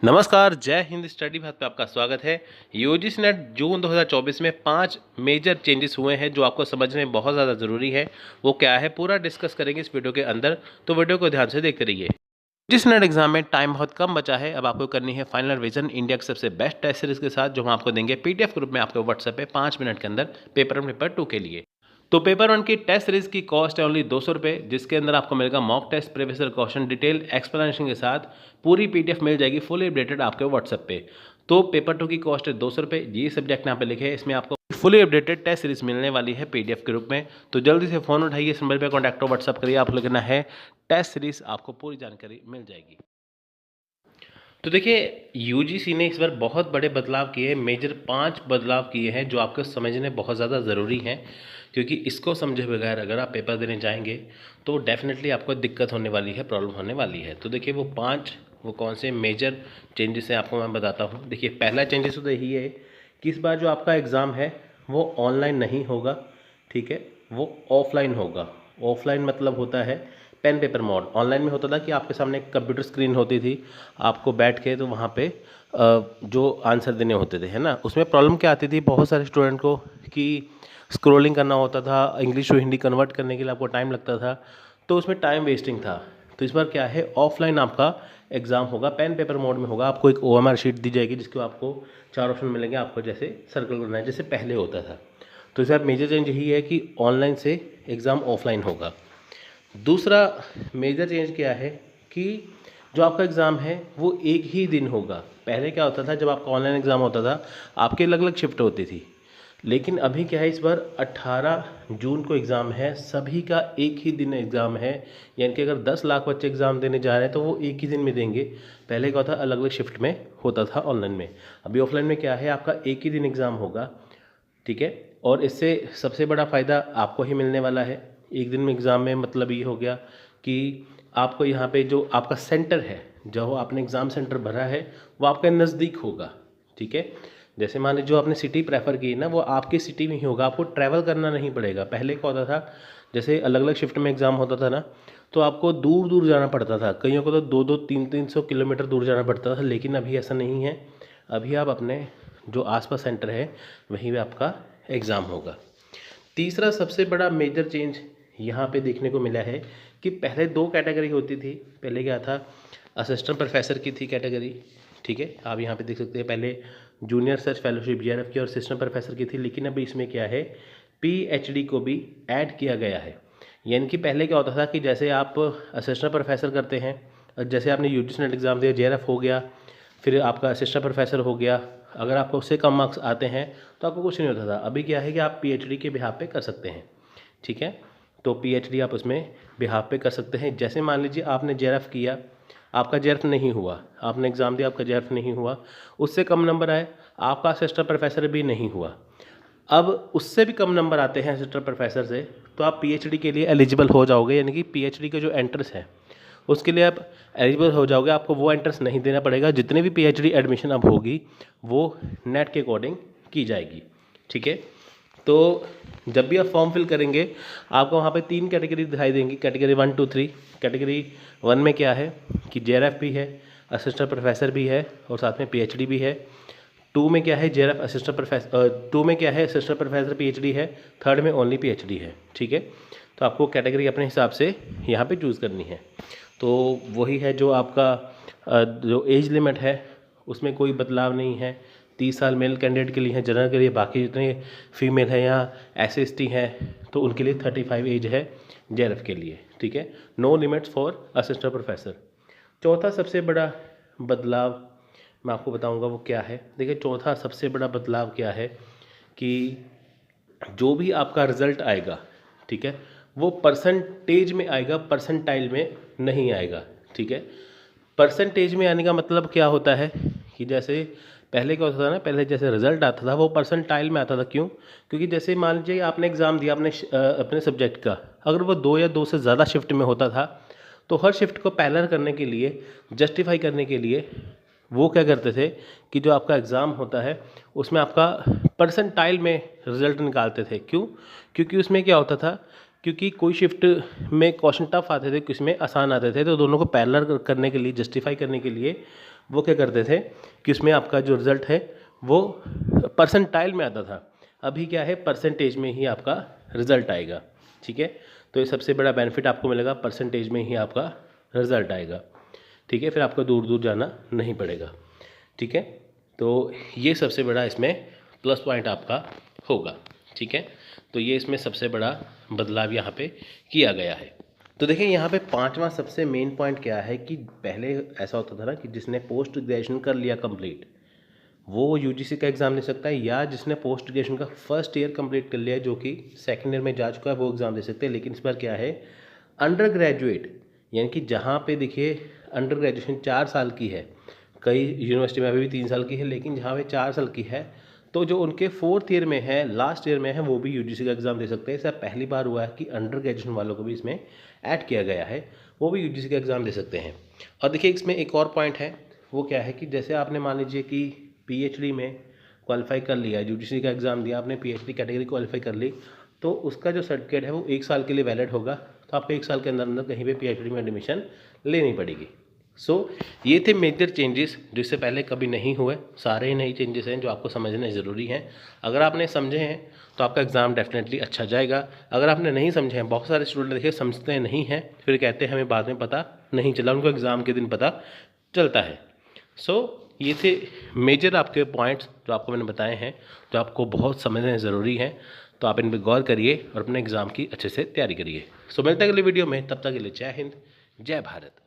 नमस्कार, जय हिंद स्टडी भात पे आपका स्वागत है। यूजीसी नेट जून 2024 में 5 मेजर चेंजेस हुए हैं जो आपको समझने में बहुत ज़्यादा ज़रूरी है। वो क्या है पूरा डिस्कस करेंगे इस वीडियो के अंदर, तो वीडियो को ध्यान से देखते रहिए। यूजीसी नेट एग्जाम में टाइम बहुत कम बचा है। अब आपको करनी है फाइनल रिवीजन इंडिया के सबसे बेस्ट टेस्ट सीरीज के साथ, जो हम आपको देंगे पीडीएफ ग्रुप में आपके व्हाट्सएप पे 5 मिनट के अंदर पेपर 2 के लिए। तो पेपर 1 की टेस्ट सीरीज की कॉस्ट है ओनली 200 रुपये, जिसके अंदर आपको मिलेगा mock test, previous year question, detail explanation के साथ पूरी पीडीएफ मिल जाएगी फुली अपडेटेड आपके व्हाट्सएप पे। तो पेपर 2 की कॉस्ट है 200 रुपये। ये सब्जेक्ट यहाँ पे लिखे हैं, इसमें आपको फुली अपडेटेड टेस्ट सीरीज मिलने वाली है पीडीएफ के रूप में। तो जल्दी से फ़ोन उठाइए, इस नंबर पर कॉन्टैक्ट व्हाट्सअप करिए, आप लिखना है टेस्ट सीरीज, आपको पूरी जानकारी मिल जाएगी। तो देखिए, यूजीसी ने इस बार बहुत बड़े बदलाव किए हैं, मेजर 5 बदलाव किए हैं जो आपको समझने बहुत ज़्यादा ज़रूरी हैं, क्योंकि इसको समझे बगैर अगर आप पेपर देने जाएंगे तो डेफिनेटली आपको दिक्कत होने वाली है, प्रॉब्लम होने वाली है। तो देखिए वो कौन से मेजर चेंजेस हैं आपको मैं बताता हूँ। देखिए, पहला चेंजेस तो यही है कि इस बार जो आपका एग्ज़ाम है वो ऑनलाइन नहीं होगा, ठीक है, वो ऑफलाइन होगा। ऑफलाइन मतलब होता है पेन पेपर मोड। ऑनलाइन में होता था कि आपके सामने एक कंप्यूटर स्क्रीन होती थी, आपको बैठ के तो वहाँ पे जो आंसर देने होते थे, है ना। उसमें प्रॉब्लम क्या आती थी बहुत सारे स्टूडेंट को कि स्क्रोलिंग करना होता था, इंग्लिश टू हिंदी कन्वर्ट करने के लिए आपको टाइम लगता था, तो उसमें टाइम वेस्टिंग था। तो इस बार क्या है, ऑफलाइन आपका एग्ज़ाम होगा, पेन पेपर मोड में होगा। आपको एक ओएमआर शीट दी जाएगी जिसको आपको 4 ऑप्शन मिलेंगे, आपको जैसे सर्कल करना है जैसे पहले होता था। तो इस बार मेजर चेंज यही है कि ऑनलाइन से एग्ज़ाम ऑफलाइन होगा। दूसरा मेजर चेंज क्या है कि जो आपका एग्ज़ाम है वो एक ही दिन होगा। पहले क्या होता था, जब आपका ऑनलाइन एग्ज़ाम होता था आपके अलग अलग शिफ्ट होती थी, लेकिन अभी क्या है, इस बार 18 जून को एग्ज़ाम है, सभी का एक ही दिन एग्ज़ाम है। यानी कि अगर 10 लाख बच्चे एग्ज़ाम देने जा रहे हैं तो वो एक ही दिन में देंगे। पहले क्या होता अलग अलग शिफ्ट में होता था ऑनलाइन में, अभी ऑफलाइन में क्या है, आपका एक ही दिन एग्ज़ाम होगा, ठीक है। और इससे सबसे बड़ा फ़ायदा आपको ही मिलने वाला है। एक दिन में एग्ज़ाम में मतलब ये हो गया कि आपको यहाँ पे जो आपका सेंटर है, जो आपने एग्ज़ाम सेंटर भरा है वो आपके नज़दीक होगा, ठीक है। जैसे मान लीजिए जो आपने सिटी प्रेफर की ना, वो आपकी सिटी में ही होगा, आपको ट्रैवल करना नहीं पड़ेगा। पहले क्या होता था, जैसे अलग अलग शिफ्ट में एग्ज़ाम होता था ना, तो आपको दूर दूर जाना पड़ता था, कईयों को तो 2-2, 300 किलोमीटर दूर जाना पड़ता था। लेकिन अभी ऐसा नहीं है, अभी आप अपने जो आसपास सेंटर है वहीं पे आपका एग्ज़ाम होगा। तीसरा सबसे बड़ा मेजर चेंज यहाँ पे देखने को मिला है कि पहले 2 कैटेगरी होती थी। पहले क्या था, असिस्टेंट प्रोफेसर की थी कैटेगरी, ठीक है, आप यहाँ पे देख सकते हैं। पहले जूनियर रिसर्च फेलोशिप जेआरएफ की और असिस्टेंट प्रोफेसर की थी, लेकिन अभी इसमें क्या है, पीएचडी को भी ऐड किया गया है। यानी कि पहले क्या होता था कि जैसे आप असिस्टेंट प्रोफेसर करते हैं, जैसे आपने यूजीसी नेट एग्ज़ाम दिया, जेआरएफ हो गया, फिर आपका असिस्टेंट प्रोफेसर हो गया, अगर आपको उससे कम मार्क्स आते हैं तो आपको कुछ नहीं होता था। अभी क्या है कि आप पीएचडी के बिहाफ पे कर सकते हैं, ठीक है। तो पीएचडी आप उसमें बिहाफ पे कर सकते हैं। जैसे मान लीजिए आपने जेआरएफ किया, आपका जेआरएफ नहीं हुआ, आपने एग्ज़ाम दिया, आपका जेआरएफ नहीं हुआ, उससे कम नंबर आए, आपका असिस्टेंट प्रोफेसर भी नहीं हुआ, अब उससे भी कम नंबर आते हैं असिस्टेंट प्रोफेसर से, तो आप पीएचडी के लिए एलिजिबल हो जाओगे। यानी कि पीएचडी का जो एंट्रेंस है उसके लिए आप एलिजिबल हो जाओगे, आपको वो एंट्रेंस नहीं देना पड़ेगा। जितने भी पीएचडी एडमिशन अब होगी वो नेट के अकॉर्डिंग की जाएगी, ठीक है। तो जब भी आप फॉर्म फिल करेंगे आपको वहाँ पे 3 कैटेगरी दिखाई देंगी, कैटेगरी 1, 2, 3। कैटेगरी 1 में क्या है कि जेआरएफ भी है, असिस्टेंट प्रोफेसर भी है और साथ में पीएचडी भी है। 2 में क्या है, जेआरएफ असिस्टेंट प्रोफेसर, 2 में क्या है, असिस्टेंट प्रोफेसर पीएचडी है, 3rd में ओनली पीएचडी है, ठीक है। तो आपको कैटेगरी अपने हिसाब से यहाँ पे चूज़ करनी है। तो वही है जो आपका जो एज लिमिट है उसमें कोई बदलाव नहीं है। 30 साल मेल कैंडिडेट के लिए है, जनरल के लिए, बाकी जितने फीमेल है या एसएसटी है तो उनके लिए 35 एज है जेआरएफ के लिए, ठीक है। No limits for assistant professor. चौथा सबसे बड़ा बदलाव मैं आपको बताऊंगा वो क्या है। देखिए, चौथा सबसे बड़ा बदलाव क्या है कि जो भी आपका रिज़ल्ट आएगा, ठीक है, वो परसेंटेज में आएगा, परसेंटाइल में नहीं आएगा, ठीक है। परसेंटेज में आने का मतलब क्या होता है कि जैसे पहले क्या होता था ना, पहले जैसे रिजल्ट आता था वो परसेंटाइल में आता था। क्यों? क्योंकि जैसे मान लीजिए आपने एग्ज़ाम दिया अपने सब्जेक्ट का, अगर वो 2 या 2 से ज़्यादा शिफ्ट में होता था तो हर शिफ्ट को पैरेलल करने के लिए, जस्टिफाई करने के लिए वो क्या करते थे कि जो आपका एग्ज़ाम होता है उसमें आपका परसेंटाइल में रिज़ल्ट निकालते थे। क्यों? क्योंकि उसमें क्या होता था, क्योंकि कोई शिफ्ट में क्वेश्चन टफ आते थे, किसी में आसान आते थे, तो दोनों को पैरेलल करने के लिए, जस्टिफाई करने के लिए वो क्या करते थे कि उसमें आपका जो रिज़ल्ट है वो परसेंटाइल में आता था। अभी क्या है, परसेंटेज में ही आपका रिज़ल्ट आएगा। ठीक है, तो ये सबसे बड़ा बेनिफिट आपको मिलेगा, परसेंटेज में ही आपका रिज़ल्ट आएगा। ठीक है, फिर आपको दूर दूर जाना नहीं पड़ेगा। ठीक है, तो ये सबसे बड़ा इसमें प्लस पॉइंट आपका होगा। ठीक है, तो ये इसमें सबसे बड़ा बदलाव यहाँ पे किया गया है। तो देखिए यहाँ पे पांचवा सबसे मेन पॉइंट क्या है कि पहले ऐसा होता था ना कि जिसने पोस्ट ग्रेजुएशन कर लिया कंप्लीट वो यूजीसी का एग्ज़ाम दे सकता है, या जिसने पोस्ट ग्रेजुएशन का फर्स्ट ईयर कंप्लीट कर लिया है जो कि सेकेंड ईयर में जा चुका है वो एग्ज़ाम दे सकते हैं। लेकिन इस बार क्या है, अंडर ग्रेजुएट यानी कि जहाँ पे देखिए अंडर ग्रेजुएशन 4 साल की है, कई यूनिवर्सिटी में अभी भी 3 साल की है, लेकिन जहाँ पे 4 साल की है तो जो उनके 4th ईयर में है, लास्ट ईयर में है, वो भी यूजीसी का एग्ज़ाम दे सकते हैं। ऐसा पहली बार हुआ है कि अंडर ग्रेजुएशन वालों को भी इसमें ऐड किया गया है, वो भी यूजीसी का एग्ज़ाम दे सकते हैं। और देखिए इसमें एक और पॉइंट है, वो क्या है कि जैसे आपने मान लीजिए कि पीएचडी में क्वालिफाई कर लिया, यूजीसी का एग्ज़ाम दिया, आपने पीएचडी कैटेगरी क्वालिफाई कर ली, तो उसका जो सर्टिफिकेट है वो 1 साल के लिए वैलिड होगा। तो आपको 1 साल के अंदर अंदर कहीं भी पीएचडी में एडमिशन लेनी पड़ेगी। ये थे मेजर चेंजेस जो इससे पहले कभी नहीं हुए। सारे ही नई चेंजेस हैं जो आपको समझने ज़रूरी हैं। अगर आपने समझे हैं तो आपका एग्ज़ाम डेफिनेटली अच्छा जाएगा। अगर आपने नहीं समझे हैं, बहुत सारे स्टूडेंट देखिए समझते नहीं हैं, फिर कहते हैं हमें बाद में पता नहीं चला, उनको एग्ज़ाम के दिन पता चलता है। ये थे मेजर आपके पॉइंट्स जो आपको मैंने बताए हैं, जो आपको बहुत समझने ज़रूरी हैं। तो आप इन पर गौर करिए और अपने एग्ज़ाम की अच्छे से तैयारी करिए। मिलते हैं अगले वीडियो में, तब तक के लिए जय हिंद, जय भारत।